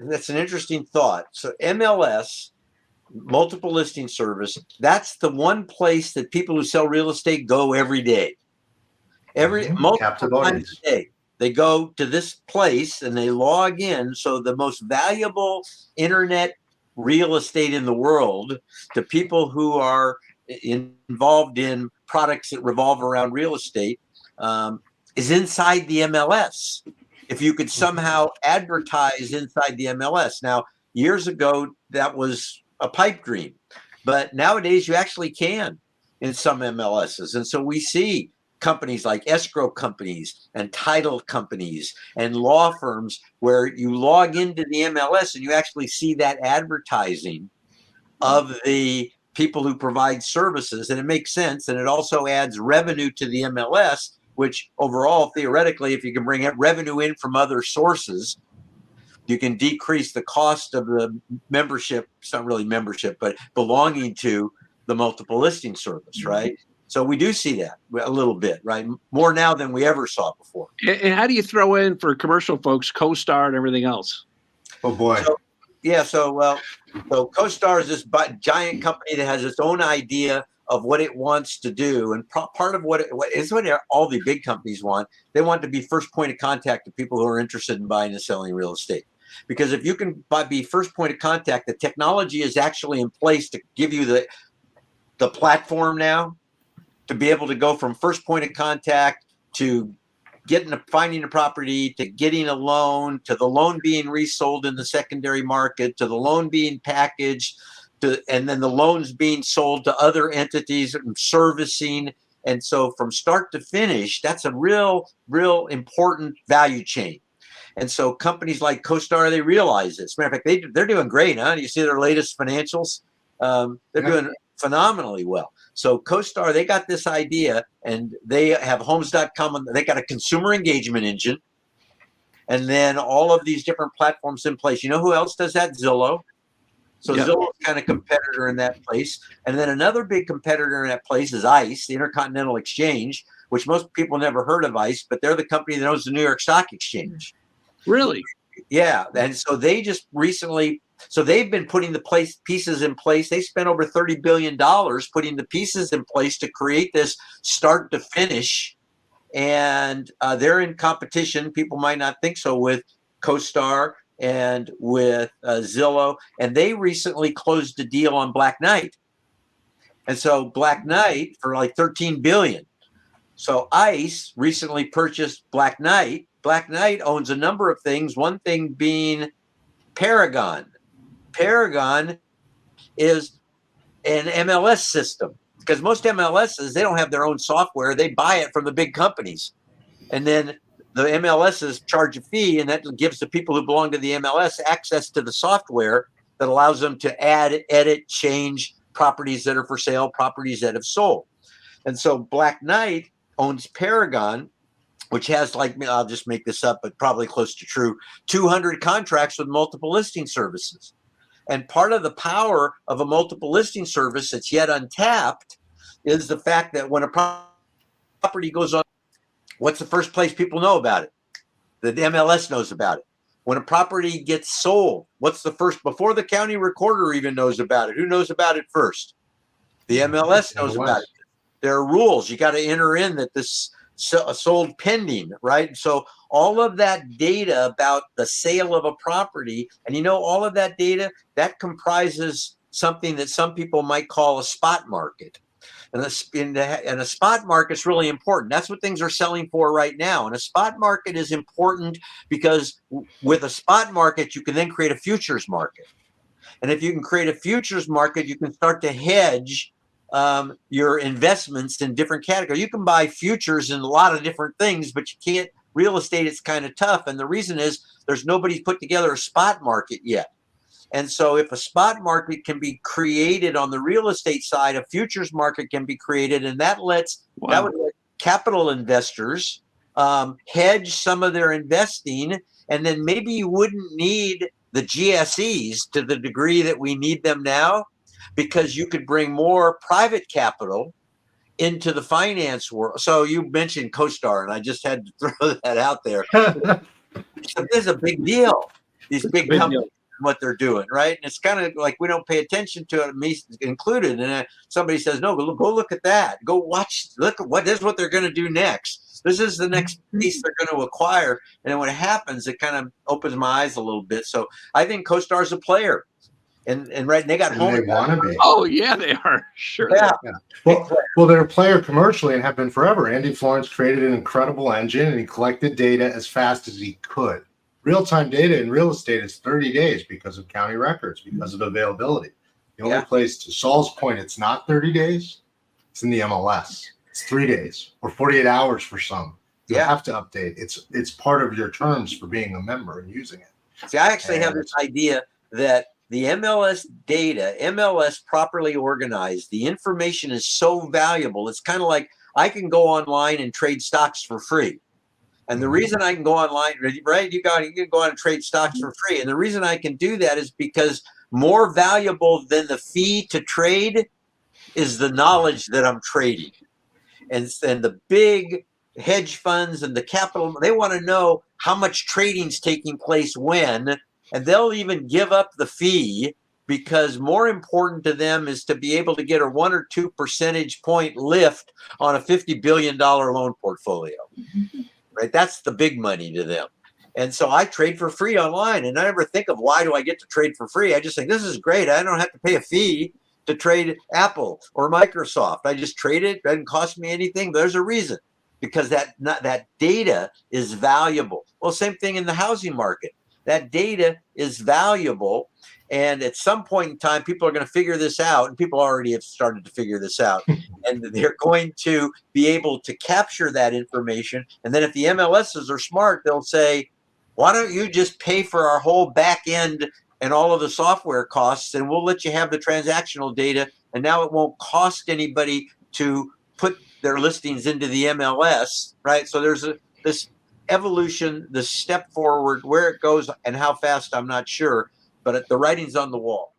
that's an interesting thought. So MLS, multiple listing service, that's the one place that people who sell real estate go every day. Multiple times a day. They go to this place and they log in. So the most valuable internet real estate in the world to people who are involved in products that revolve around real estate is inside the MLS. If you could somehow advertise inside the MLS. Now, years ago, that was a pipe dream, but nowadays you actually can in some MLSs. And so we see companies like escrow companies and title companies and law firms where you log into the MLS and you actually see that advertising of the people who provide services. And it makes sense. And it also adds revenue to the MLS, which overall, theoretically, if you can bring revenue in from other sources, you can decrease the cost of the membership. It's not really membership, but belonging to the multiple listing service, right? So we do see that a little bit, right? More now than we ever saw before. And how do you throw in for commercial folks, CoStar and everything else? Oh boy. So CoStar is this giant company that has its own idea of what it wants to do, and part of what all the big companies want. They want to be first point of contact to people who are interested in buying and selling real estate. Because if you can be first point of contact, the technology is actually in place to give you the platform now to be able to go from first point of contact to finding a property, to getting a loan, to the loan being resold in the secondary market, to the loan being packaged, and then the loans being sold to other entities and servicing. And so from start to finish, that's a real important value chain. And so companies like CoStar, they realize this. As a matter of fact, they're doing great, huh? You see their latest financials? They're doing phenomenally well. So CoStar, they got this idea, and they have homes.com. They got a consumer engagement engine, and then all of these different platforms in place. You know who else does that? Zillow. So Zillow is kind of competitor in that place. And then another big competitor in that place is ICE, the Intercontinental Exchange, which most people never heard of ICE, but they're the company that owns the New York Stock Exchange. Really? Yeah. And so they just recently, they've been putting the pieces in place. They spent over $30 billion putting the pieces in place to create this start to finish. And they're in competition. People might not think so, with CoStar and with Zillow. And they recently closed a deal on Black Knight. And so Black Knight for like $13 billion. So ICE recently purchased Black Knight. Black Knight owns a number of things, one thing being Paragon. Paragon is an MLS system, because most MLSs, they don't have their own software. They buy it from the big companies. And then the MLSs charge a fee, and that gives the people who belong to the MLS access to the software that allows them to add, edit, change properties that are for sale, properties that have sold. And so Black Knight owns Paragon, which has, like, I'll just make this up, but probably close to true, 200 contracts with multiple listing services. And part of the power of a multiple listing service that's yet untapped is the fact that when a property goes on, what's the first place people know about it? The MLS knows about it. When a property gets sold, what's the first, before the county recorder even knows about it? Who knows about it first? The MLS knows about it. There are rules. You got to enter in that this sold pending, right? So all of that data about the sale of a property, and all of that data, that comprises something that some people might call a spot market. And a spot market is really important. That's what things are selling for right now. And a spot market is important because with a spot market, you can then create a futures market. And if you can create a futures market, you can start to hedge your investments in different categories. You can buy futures in a lot of different things, but you can't. Real estate, it's kind of tough. And the reason is there's nobody put together a spot market yet. And so if a spot that can be created on the real estate side, a futures market can be created, and that would let capital investors hedge some of their investing. And then maybe you wouldn't need the GSEs to the degree that we need them now, because you could bring more private capital into the finance world. So you mentioned CoStar, and I just had to throw that out there. So this is a big deal. these It's a big big companies deal. and what they're doing, right? And it's kind of like we don't pay attention to it, me included. And then somebody says, "No, go look at that. Go watch. Look at this is what they're going to do next. This is the next piece they're going to acquire." And then when it happens, it kind of opens my eyes a little bit. So I think CoStar's a player, and right, and they got And home. they want to be. Oh yeah, they are. Sure. Yeah. Yeah. Well, they're a player commercially and have been forever. Andy Florence created an incredible engine and he collected data as fast as he could. Real-time data in real estate is 30 days because of county records, because of availability. The only place, to Saul's point, it's not 30 days. It's in the MLS. It's 3 days or 48 hours for some. You have to update. It's part of your terms for being a member and using it. See, I actually have this idea that the MLS data, MLS properly organized, the information is so valuable. It's kind of like I can go online and trade stocks for free. And the reason I can go online, right? You can go on and trade stocks for free. And the reason I can do that is because more valuable than the fee to trade is the knowledge that I'm trading. And the big hedge funds and the capital, they want to know how much trading's taking place when, and they'll even give up the fee because more important to them is to be able to get a 1 or 2 percentage point lift on a $50 billion loan portfolio. Right? That's the big money to them. And so I trade for free online, and I never think of why do I get to trade for free. I just think this is great. I don't have to pay a fee to trade Apple or Microsoft. I just trade it. It doesn't cost me anything. But there's a reason, because that data is valuable. Well, same thing in the housing market. That data is valuable. And at some point in time, people are going to figure this out, and people already have started to figure this out. And they're going to be able to capture that information. And then if the MLSs are smart, they'll say, why don't you just pay for our whole back end and all of the software costs, and we'll let you have the transactional data. And now it won't cost anybody to put their listings into the MLS, right? So there's this evolution, this step forward. Where it goes and how fast, I'm not sure. But the writing's on the wall.